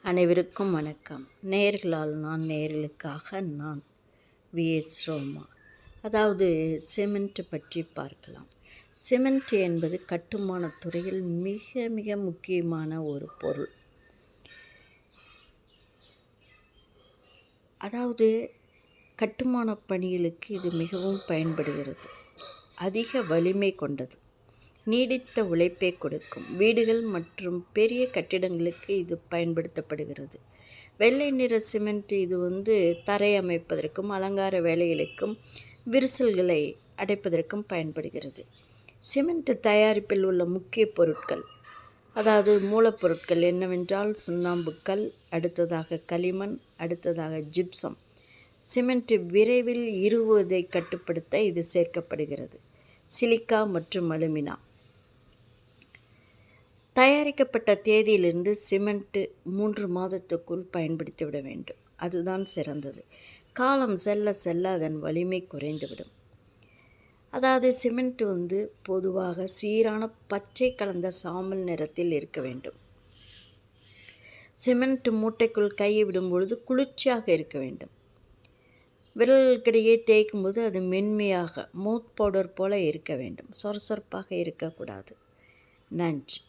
அனைவருக்கும் வணக்கம். நேர்களால் நான், நேர்களுக்காக நான் விஎஸ் ரோமா. அதாவது சிமெண்ட் பற்றி பார்க்கலாம். சிமெண்ட் என்பது கட்டுமானத் துறையில் மிக மிக முக்கியமான ஒரு பொருள். அதாவது கட்டுமானப் பணிகளுக்கு இது மிகவும் பயன்படுகிறது. அதிக வலிமை கொண்டது, நீடித்த உழைப்பை கொடுக்கும். வீடுகள் மற்றும் பெரிய கட்டிடங்களுக்கு இது பயன்படுத்தப்படுகிறது. வெள்ளை நிற சிமெண்ட் இது தரை அமைப்பதற்கும் அலங்கார வேலைகளுக்கும் விரிசல்களை அடைப்பதற்கும் பயன்படுகிறது. சிமெண்ட் தயாரிப்பில் உள்ள முக்கிய பொருட்கள், அதாவது மூலப்பொருட்கள் என்னவென்றால் சுண்ணாம்புக்கல், அடுத்ததாக களிமண், அடுத்ததாக ஜிப்சம். சிமெண்ட் விரைவில் இறுகுவதை கட்டுப்படுத்த இது சேர்க்கப்படுகிறது. சிலிக்கா மற்றும் அலுமினா. தயாரிக்கப்பட்ட தேதியிலிருந்து சிமெண்ட் 3 மாதத்துக்குள் பயன்படுத்திவிட வேண்டும். அதுதான் சிறந்தது. காலம் செல்ல செல்ல அதன் வலிமை குறைந்துவிடும். அதாவது சிமெண்ட் பொதுவாக சீரான பச்சை கலந்த சாம்பல் நிறத்தில் இருக்க வேண்டும். சிமெண்ட் மூட்டைக்குள் கையை விடும் பொழுது குளிர்ச்சியாக இருக்க வேண்டும். விரல்களுக்கிடையே தேய்க்கும் போது அது மென்மையாக மவுத் பவுடர் போல இருக்க வேண்டும். சொரசொரப்பாக இருக்கக்கூடாது. நன்றி.